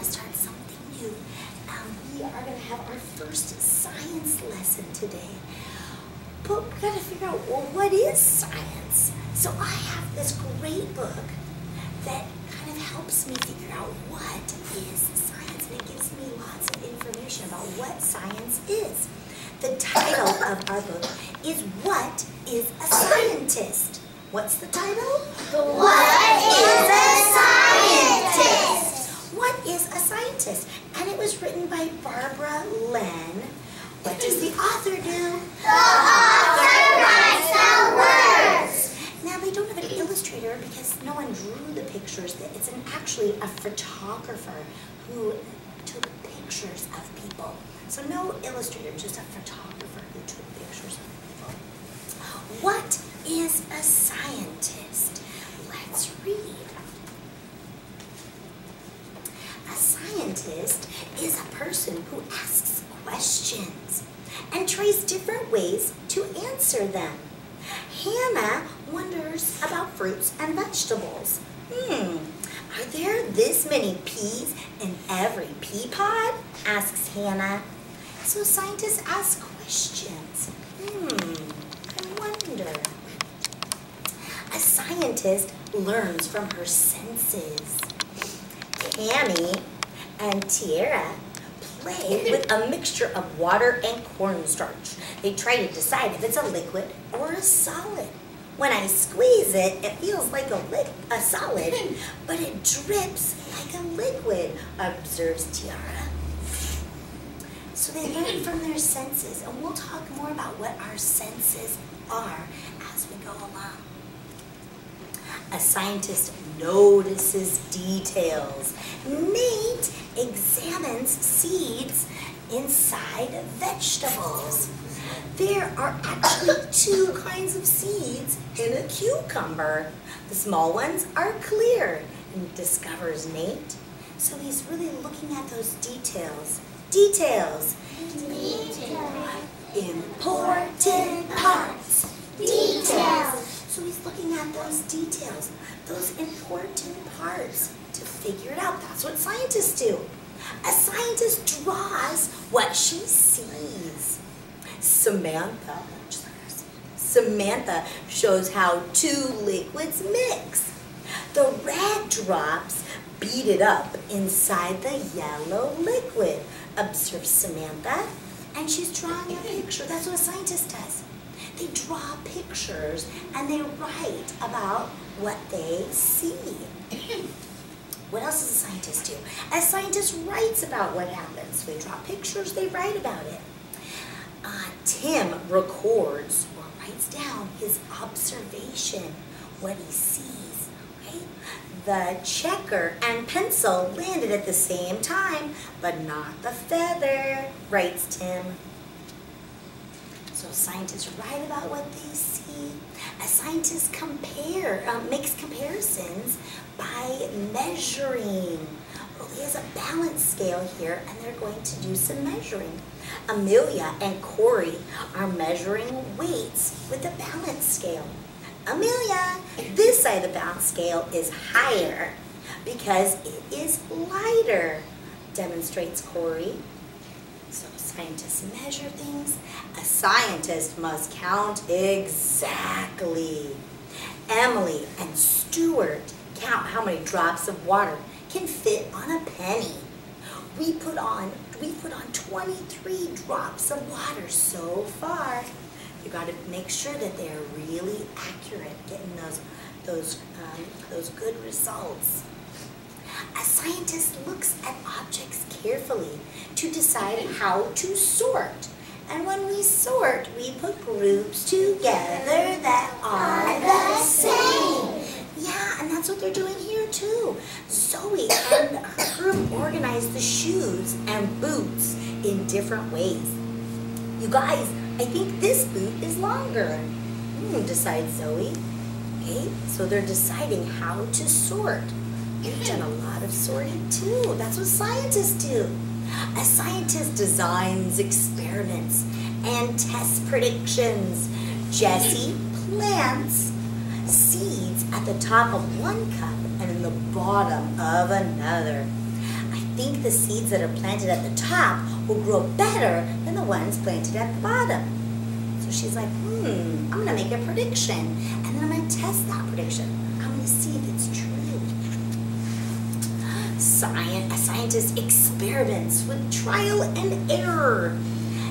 Start something new. We are going to have our first science lesson today. But we got to figure out, well, what is science? So I have this great book that kind of helps me figure out what is science, and it gives me lots of information about what science is. The title of our book is What is a Scientist? What's the title? What is a scientist? What is a scientist? And it was written by Barbara Len. What does the author do? The author writes the words. Now they don't have an illustrator because no one drew the pictures. It's actually a photographer who took pictures of people. So no illustrator, just a photographer who took pictures of people. What is a scientist? Let's read. A scientist is a person who asks questions and tries different ways to answer them. Hannah wonders about fruits and vegetables. Are there this many peas in every pea pod? Asks Hannah. So scientists ask questions. I wonder. A scientist learns from her senses. Tammy and Tiara play with a mixture of water and cornstarch. They try to decide if it's a liquid or a solid. When I squeeze it, it feels like a solid, but it drips like a liquid, observes Tiara. So they learn from their senses, and we'll talk more about what our senses are as we go along. A scientist notices details. Nate examines seeds inside vegetables. There are actually two kinds of seeds in a cucumber. The small ones are clear, discovers Nate. So he's really looking at those details. Details. Important parts. Details. So he's looking at those details, those important parts to figure it out. That's what scientists do. A scientist draws what she sees. Samantha shows how two liquids mix. The red drops beat it up inside the yellow liquid, observes Samantha, and she's drawing a picture. That's what a scientist does. They draw pictures and they write about what they see. What else does a scientist do? A scientist writes about what happens. They draw pictures, they write about it. Tim records or writes down his observation, what he sees, right? The checker and pencil landed at the same time, but not the feather, writes Tim. So scientists write about what they see. A scientist makes comparisons by measuring. Well, he has a balance scale here, and they're going to do some measuring. Amelia and Corey are measuring weights with a balance scale. Amelia, this side of the balance scale is higher because it is lighter, demonstrates Corey. So scientists measure things. A scientist must count exactly. Emily and Stuart count how many drops of water can fit on a penny. We put on 23 drops of water so far. You got to make sure that they're really accurate, getting those good results. A scientist looks at objects carefully to decide how to sort. And when we sort, we put groups together that are the same. Yeah, and that's what they're doing here too. Zoe and her group organized the shoes and boots in different ways. You guys, I think this boot is longer, decides Zoe. Okay, so they're deciding how to sort. You've done a lot of sorting too. That's what scientists do. A scientist designs experiments and tests predictions. Jessie plants seeds at the top of one cup and in the bottom of another. I think the seeds that are planted at the top will grow better than the ones planted at the bottom. So she's like, I'm going to make a prediction, and then I'm going to test that prediction. I'm going to see if it's true. A scientist experiments with trial and error.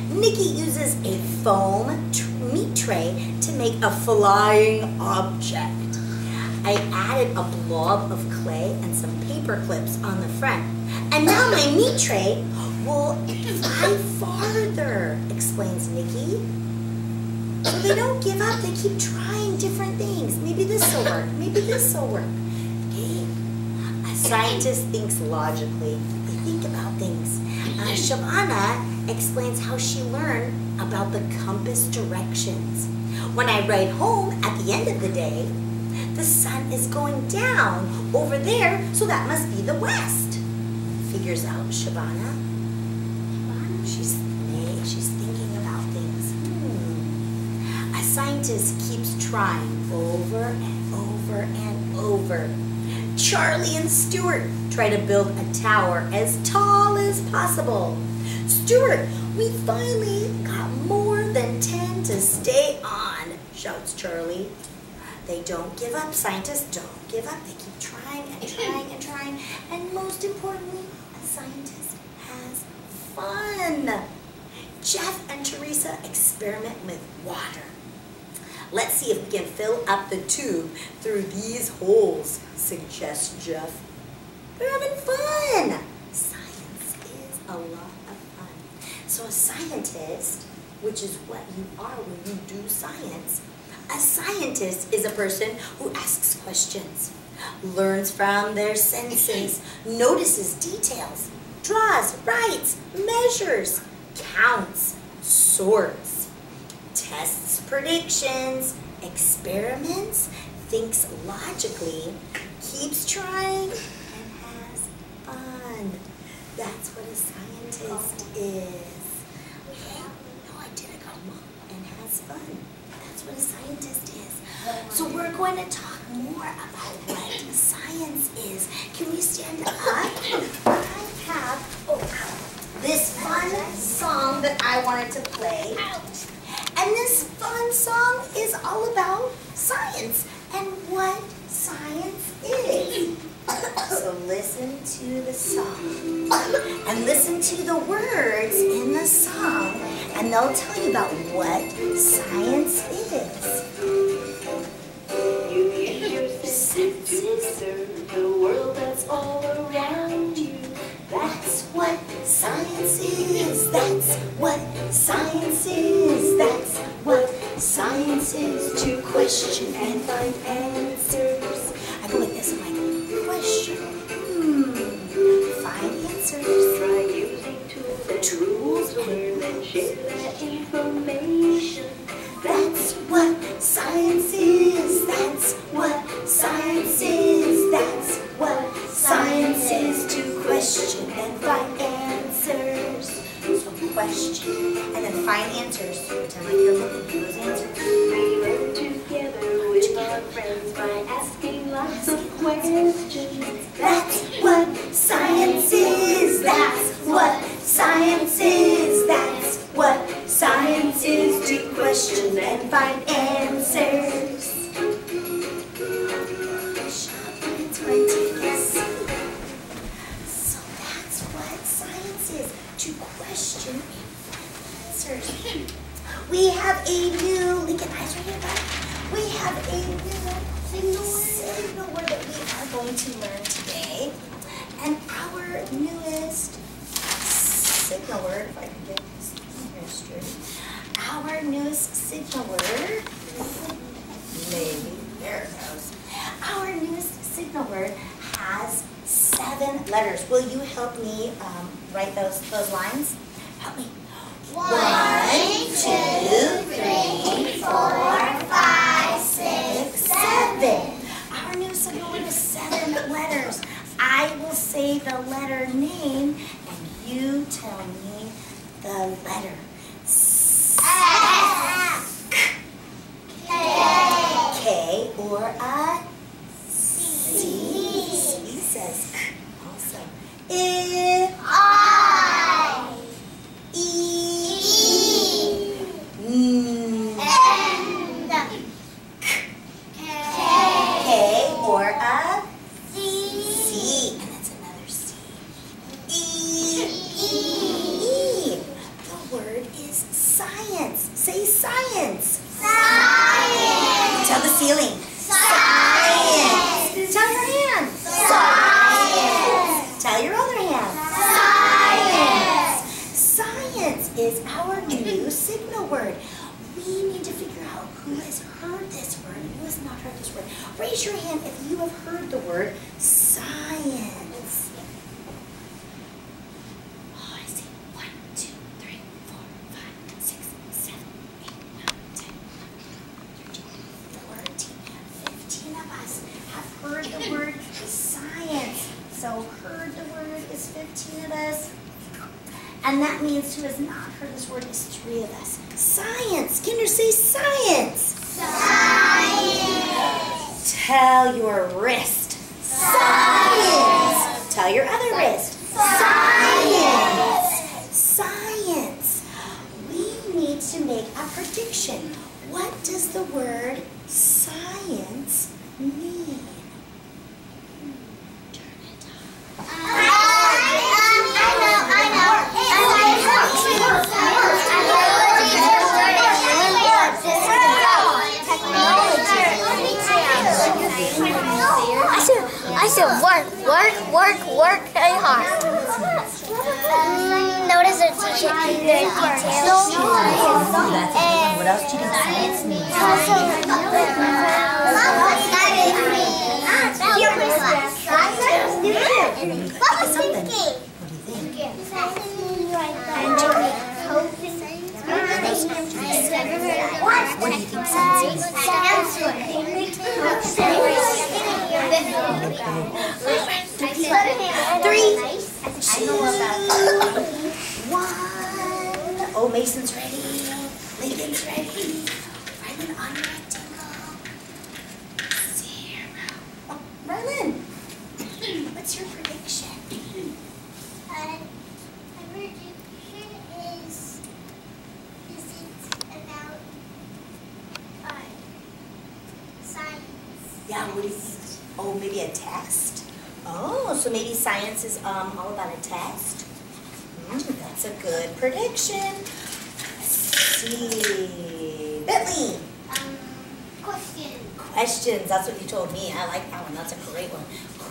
Nikki uses a foam meat tray to make a flying object. I added a blob of clay and some paper clips on the front. And now my meat tray will fly farther, explains Nikki. So they don't give up, they keep trying different things. Maybe this will work, maybe this will work. Okay? A scientist thinks logically. They think about things. Shavana explains how she learned about the compass directions. When I ride home at the end of the day, the sun is going down over there, so that must be the west. Figures out Shavana. She's thinking about things. A scientist keeps trying over and over and over. Charlie and Stuart try to build a tower as tall as possible. Stuart, we finally got more than 10 to stay on, shouts Charlie. They don't give up. Scientists don't give up. They keep trying and trying and trying. And most importantly, a scientist has fun. Jeff and Teresa experiment with water. Let's see if we can fill up the tube through these holes, suggests Jeff. They're having fun. Science is a lot of fun. So a scientist, which is what you are when you do science, a scientist is a person who asks questions, learns from their senses, notices details, draws, writes, measures, counts, sorts, tests predictions, experiments, thinks logically, keeps trying, and has fun. That's what a scientist is. Okay, no, I did it, and has fun. That's what a scientist is. So we're going to talk more about what science is. Can we stand up? I have this fun song that I wanted to play. And this fun song is all about science and what science is. So listen to the song and listen to the words in the song, and they'll tell you about what science is. You use your senses to observe the world that's all around you. That's what science is. That's what science is. That's what science is. To question and find answers. I go like this, I'm like, question. Find answers. Try using tools to learn and share that information. That's what science is. That's what science is. That's what science is. To question and find answers. So question and then find answers. Pretend like you're looking for those answers. We learn together with our friends by asking lots of questions. That's what science is. That's what science is. That's what science is. To question and find answers. So that's what science is. To question and find answers. We have a new, Lincoln, eyes right here, bud. We have a new signal word that we are going to learn today. And our newest signal word, if I can get this here straight. Our newest signal word, maybe, there it goes. Our newest signal word has 7 letters. Will you help me write those lines? Help me. 1, 2, 3, 4, 5, 6, 7. Our new signal word is 7 letters. I will say the letter name, and you tell me the letter. K or a C. C says also. science. Say science. Science. Tell the ceiling. Science. Tell your hand. Science. Tell your other hand. Science. Science is our new signal word. We need to figure out who has heard this word and who has not heard this word. Raise your hand if you have heard the word science. Oh, I see. 1, 2, 3, 4, 5, 6, 7, 8, 9, 10, 13, 14, 15 of us have heard the word science. So heard the word is 15 of us. And that means who has not heard this word is 3 of us. Science. Kinder, say science. Science. Tell your wrist. Science. Tell your other wrist. Science. Science. We need to make a prediction. What does the word science mean? Turn it on. I said work very hard. Notice their teacher, their details. What else do you think science means? What do you think science means? 3, 2, 1. Oh, Mason's ready. Lincoln's ready. Rylan on rectangle. 0. Oh, Rylan, what's your prediction? My prediction is it about science? Yeah, what do you think? Oh, maybe a test? Oh, so maybe science is all about a test? That's a good prediction. Let's see. Bentley. Question. Questions. That's what you told me. I like that one. That's a great one.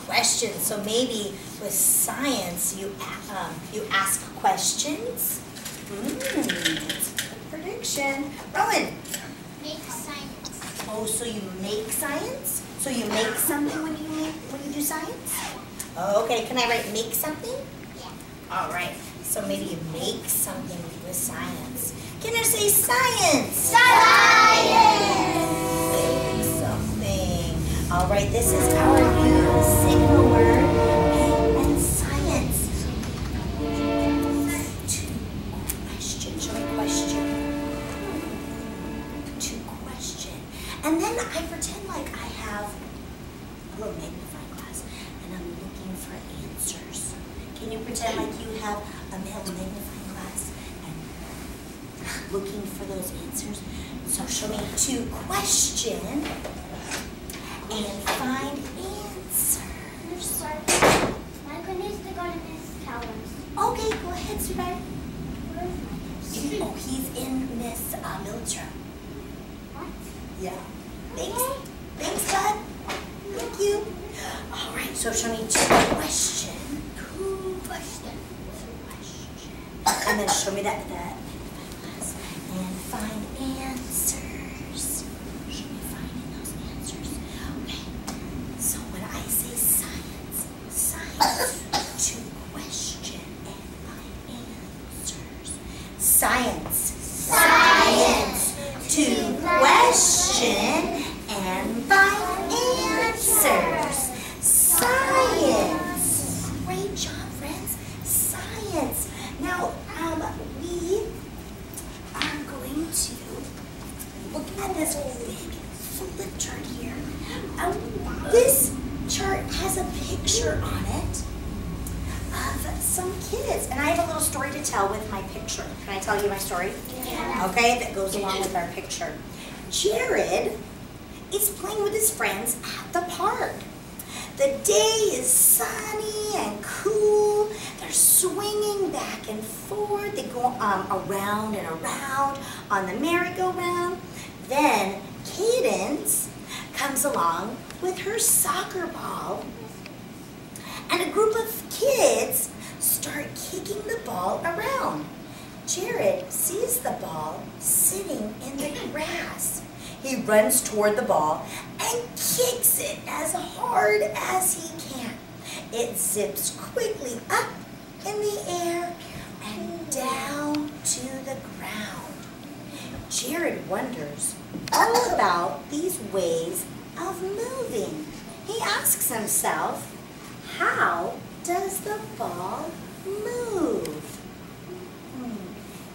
Questions. So maybe with science, you ask questions. That's a good prediction. Rowan. Make science. Oh, so you make science? So you make something when you do science? Okay, can I write make something? Yeah. All right, so maybe you make something with science. Can I say science? Science. Make something. All right, this is our new signal word, and science. 2 questions. Show me question. 2 question. And then I pretend like I have a little magnifying glass and I'm looking for answers. Can you pretend like you have a magnifying glass and looking for those answers? So show me 2 question and find answers. My goodness, to go to Miss Towers. Okay, go ahead, sweetheart. Where is my Oh, he's in Miss Miltra. What? Yeah. Thanks. Thanks, bud. Thank you. All right, so show me 2 question. 2 question. And then show me that and find answers. Show me finding those answers. Okay. So when I say science, 2 question and find answers. Science. 2 question and find answers. Science. Great job, friends. Science. Now, we are going to look at this big flip chart here. This chart has a picture on it of some kids. And I have a little story to tell with my picture. Can I tell you my story? Yeah. Okay, that goes along with our picture. Jared is playing with his friends at the park. The day is sunny and cool. They're swinging back and forth. They go around and around on the merry-go-round. Then Cadence comes along with her soccer ball, and a group of kids start kicking the ball around. Jared sees the ball sitting in the grass. He runs toward the ball and kicks it as hard as he can. It zips quickly up in the air and down to the ground. Jared wonders all about these ways of moving. He asks himself, how does the ball move?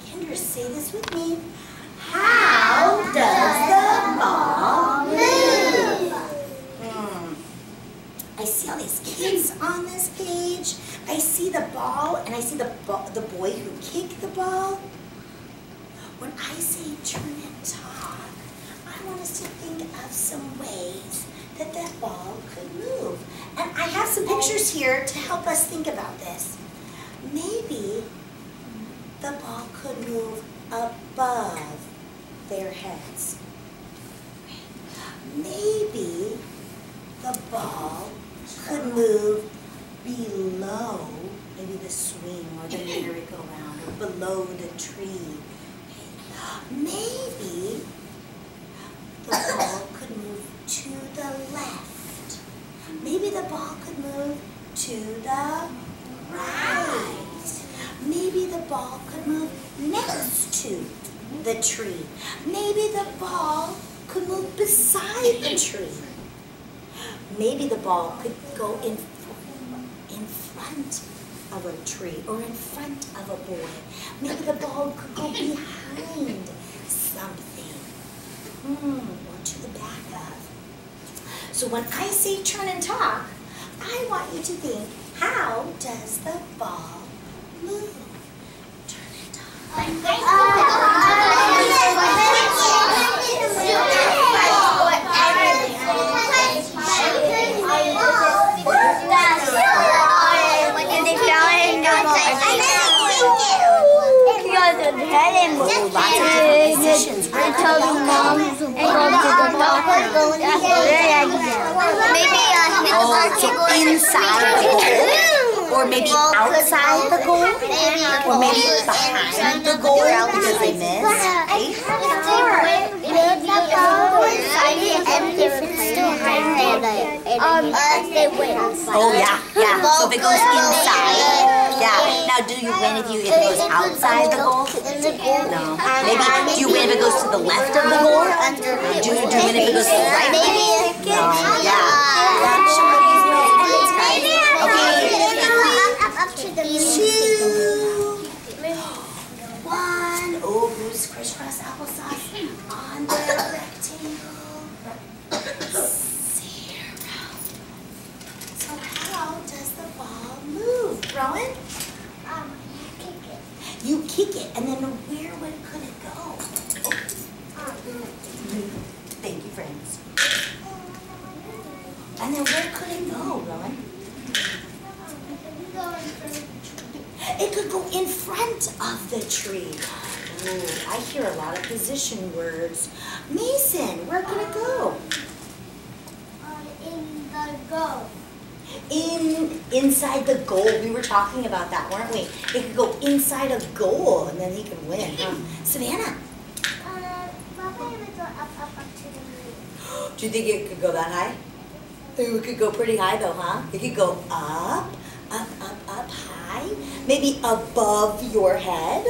Kendra, say this with me. How does the ball move? I see all these kids on this page. I see the ball, and I see the boy who kicked the ball. When I say turn and talk, I want us to think of some ways that that ball could move. And I have some pictures here to help us think about this. Maybe the ball could move above their heads. Maybe the ball could move below, maybe the swing or the merry-go-round, or below the tree. Maybe the ball could move to the left. Maybe the ball could move to the right. Maybe the ball could move next to the tree. Maybe the ball could move beside the tree. Maybe the ball could go in front of a tree or in front of a boy. Maybe the ball could go behind something, or to the back of. So when I say turn and talk, I want you to think, how does the ball move? Turn and talk. Inside the goal, or maybe outside the goal, or maybe behind the goal because they missed. Oh yeah. So if it goes inside, yeah. Now do you win if it goes outside the goal? No. Maybe do you win if it goes to the left of the goal? Do you win if it goes to the right? No. Yeah. Crisscross applesauce on the rectangle. 0. So how does the ball move, Rowan? You kick it, and then where could it go? Thank you, friends. And then where could it go, Rowan? It could go in front of the tree. Ooh, I hear a lot of position words. Mason, where could it go? In the goal. Inside the goal. We were talking about that, weren't we? It could go inside a goal, and then he could win. Savannah? Probably it would go up to the moon. Do you think it could go that high? It could go pretty high though, huh? It could go up high. Maybe above your head.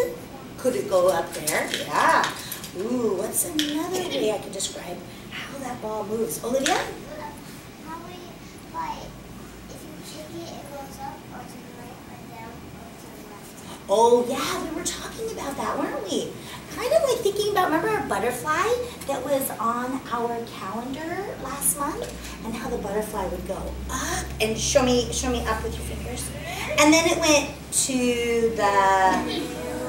Could it go up there? Yeah. Ooh, what's another way I can describe how that ball moves? Olivia? Probably, like, if you kick it, it goes up or to the right or down or to the left. Oh, yeah, we were talking about that, weren't we? Kind of like thinking about, remember our butterfly that was on our calendar last month? And how the butterfly would go up, and show me up with your fingers. And then it went to the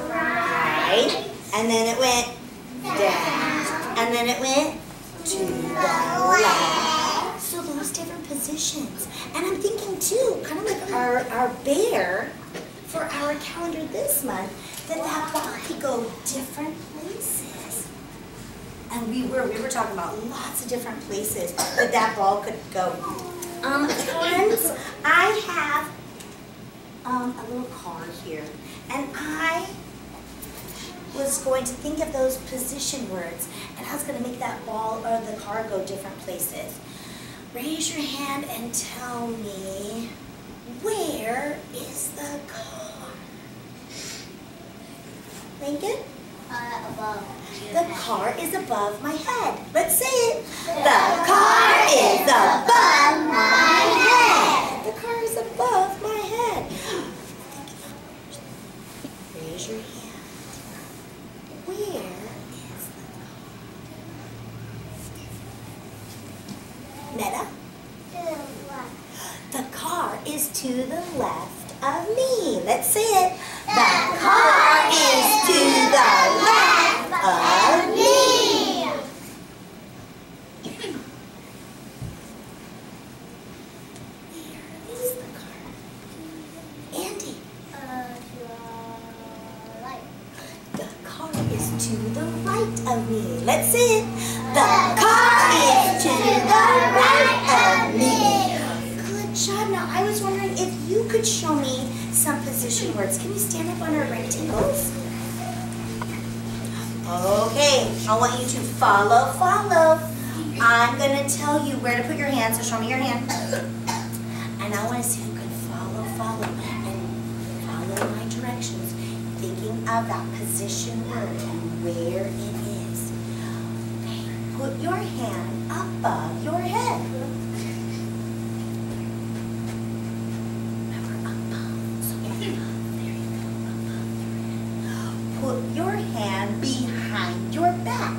right, and then it went down, and then it went to the left. So those those different positions. And I'm thinking too, kind of like our bear for our calendar this month, that ball could go different places. And we were talking about lots of different places that ball could go. Friends, I have a little card here, and I was going to think of those position words, and I was going to make that ball or the card go different places. Raise your hand and tell me, where is the car? Lincoln? Above. The car is above my head. Let's say it. The car is above my head. The car is above my head. Raise your hand. Where is the car? Netta? The car is to the left of me. Let's say it. The car is to the left of me. Where is the car? Andy. The car is to the right of me. Let's say it. The car is to the right of me. Good job. Now, I was wondering if you could show me some position words. Can you stand up on our rectangles? Okay, I want you to follow. I'm going to tell you where to put your hand, so show me your hand. And I want to see who can follow, and follow my directions, thinking of that position word and where it is. Okay, put your hand above your head. Remember, above. So there you go, above. Put your hand behind your back.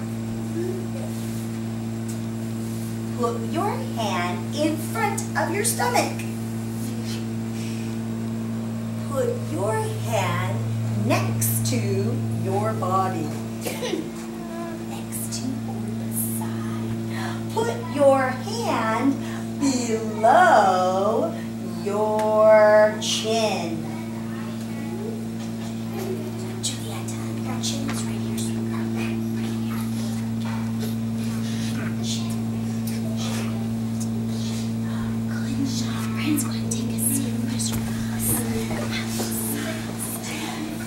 Put your hand in front of your stomach. Put your hand next to your body. Next to or beside. Put your hand below your chin. Julieta, your chin is right here, sweetheart. Good job. Friends, go ahead and take a seat.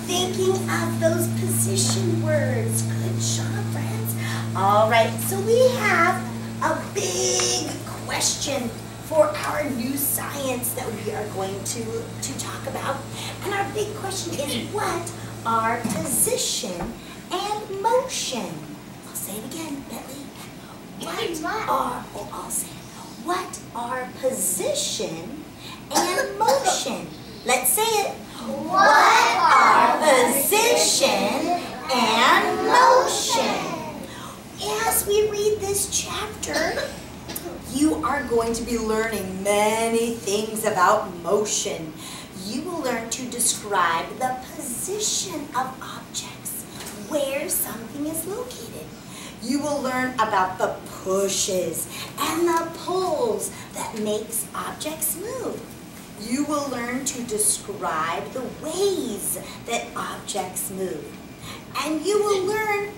Thinking of those position words. Good job, friends. All right, so we have a big question for our new science that we are going to talk about. And our big question is, what are position and motion? I'll say it again, Bentley. I'll say it. What are position and motion? Let's say it. What are position and motion? As we read this chapter, you are going to be learning many things about motion. You will learn to describe the position of objects, where something is located. You will learn about the pushes and the pulls that makes objects move. You will learn to describe the ways that objects move. And you will learn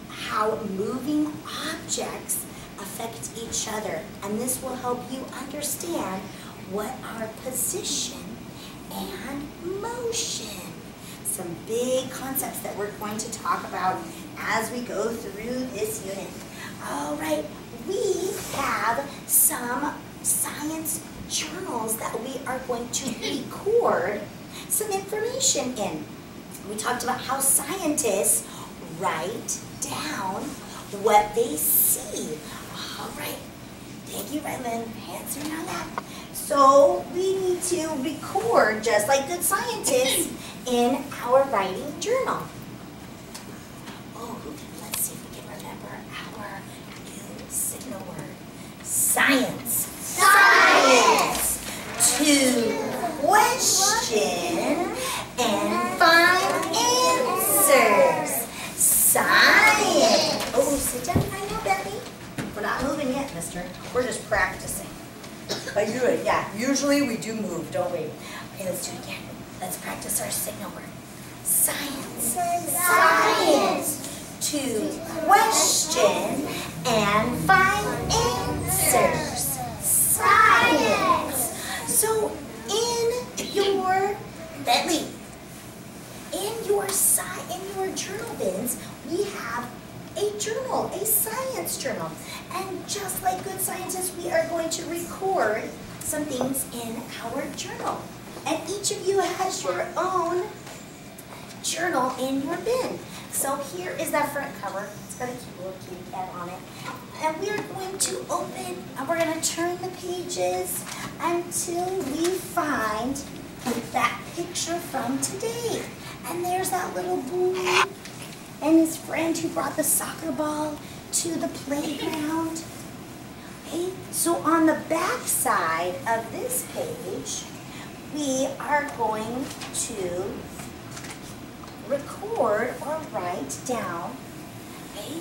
how moving objects affect each other. And this will help you understand what are position and motion. Some big concepts that we're going to talk about as we go through this unit. All right, we have some science journals that we are going to record some information in. We talked about how scientists write down what they see. All right, thank you, Ryland. Hands around that. So we need to record, just like good scientists, in our writing journal. Oh, let's see if we can remember our new signal word. Science. Science. To question and find answers. Science. Oh, sit down. I know, Betty. We're not moving yet, mister. We're just practicing. Like do it, yeah. Usually we do move, don't we? Okay, let's do it again. Let's practice our signal word. Science. Science. To question and find answers. Science. So in your Bentley, in your journal bins, we have a journal, a science journal. And just like good scientists, we are going to record some things in our journal. And each of you has your own journal in your bin. So here is that front cover. It's got a cute little kitty cat on it. And we are going to open, and we're going to turn the pages until we find that picture from today. And there's that little boy and his friend who brought the soccer ball to the playground. Okay, so on the back side of this page, we are going to record or write down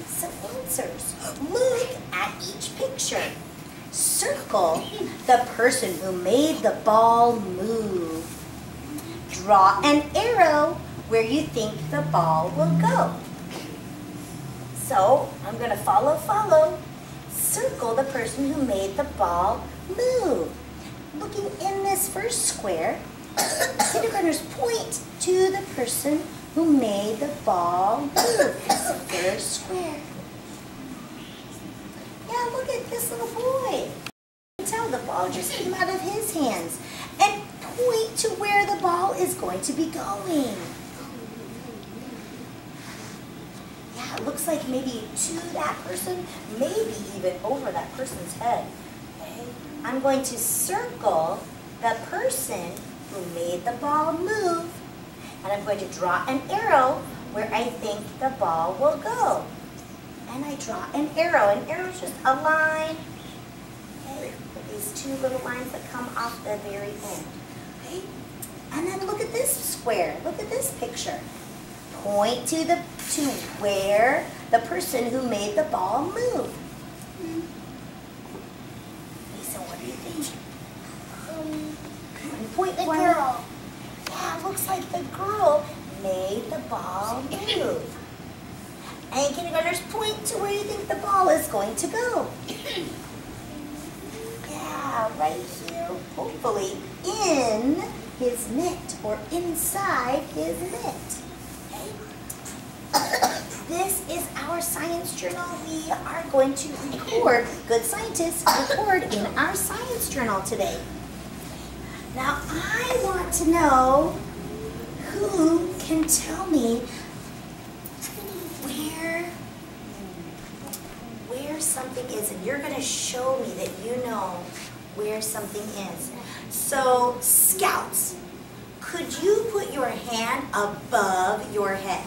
some answers. Look at each picture. Circle the person who made the ball move. Draw an arrow where you think the ball will go. So I'm going to follow. Circle the person who made the ball move. Looking in this first square, kindergartners point to the person who made the ball move. It's the first square. Yeah, look at this little boy. You can tell the ball just came out of his hands. And point to where the ball is going to be going. Yeah, it looks like maybe to that person, maybe even over that person's head. Okay? I'm going to circle the person who made the ball move. And I'm going to draw an arrow where I think the ball will go. And I draw an arrow. An arrow is just a line. Okay, with these two little lines that come off the very end. Okay, and then look at this square. Look at this picture. Point to where the person who made the ball move. Lisa, what do you think? Point The one. girl. Yeah, it looks like the girl made the ball move. And kindergartners, point to where you think the ball is going to go. Yeah, right here, hopefully in his mitt or inside his mitt. Okay. This is our science journal. We are going to record, good scientists record in our science journal today. Now, I want to know who can tell me where something is. And you're going to show me that you know where something is. So, scouts, could you put your hand above your head?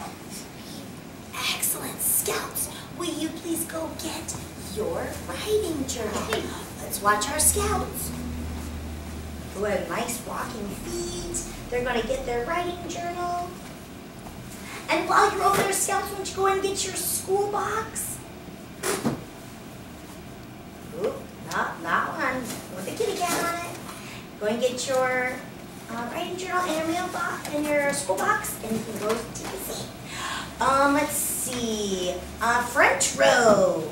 Excellent. Scouts, will you please go get your writing journal? Let's watch our scouts. Who have nice walking feet. They're going to get their writing journal. And while you're over there, scouts, won't you go and get your school box? Oop, not one. With the kitty cat on it. Go and get your writing journal and your mailbox and your school box, and you can go take a seat. Let's see. Front row.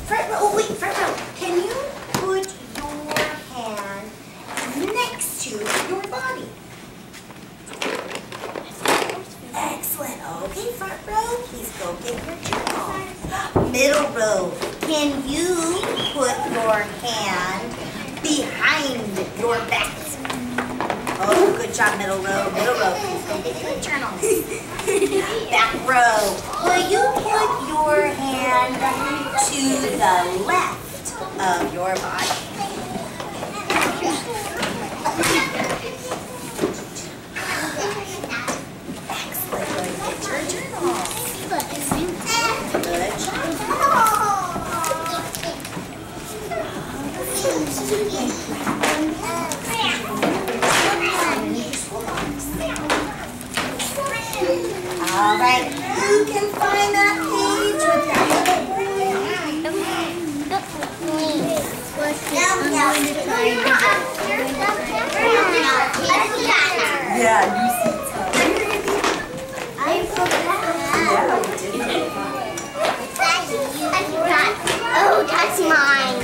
Front row. Oh wait, front row. Can you put your hand next to your body? Excellent. Okay, front row, please go get your journal. Middle row, can you put your hand behind your back? Oh, good job, middle row. Middle row, please go get your journal. Back row, will you put your hand to the left of your body? All right, who can find that page with that little boy? I'm going to try I forgot. Oh, that's mine.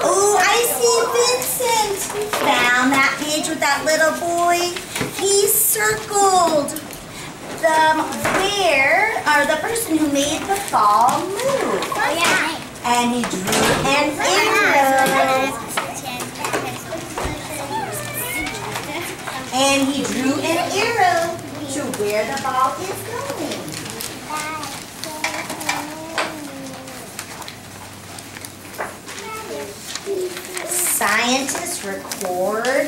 Oh, I see Vincent. Found that page with that little boy. He circled the person who made the ball move. Oh, yeah. And he drew an arrow. And he drew an arrow to where the ball is going. Scientists record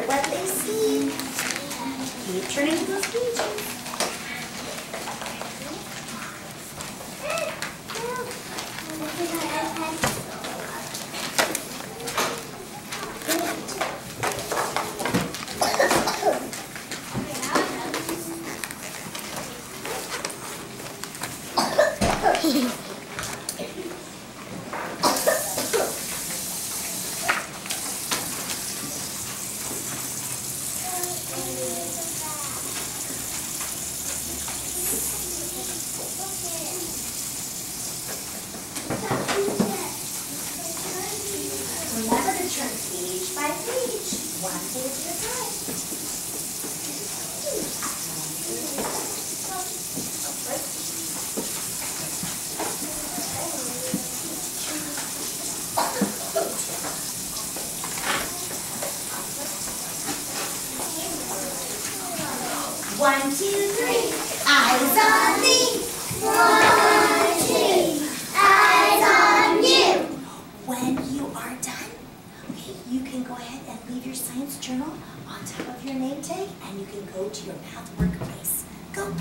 what they see. Keep turning to those pages. Remember to turn page by page, one page at a time. One, two, three, eyes on me. 1, 2, eyes on you. When you are done, okay, you can go ahead and leave your science journal on top of your name tag, and you can go to your math workplace. Go.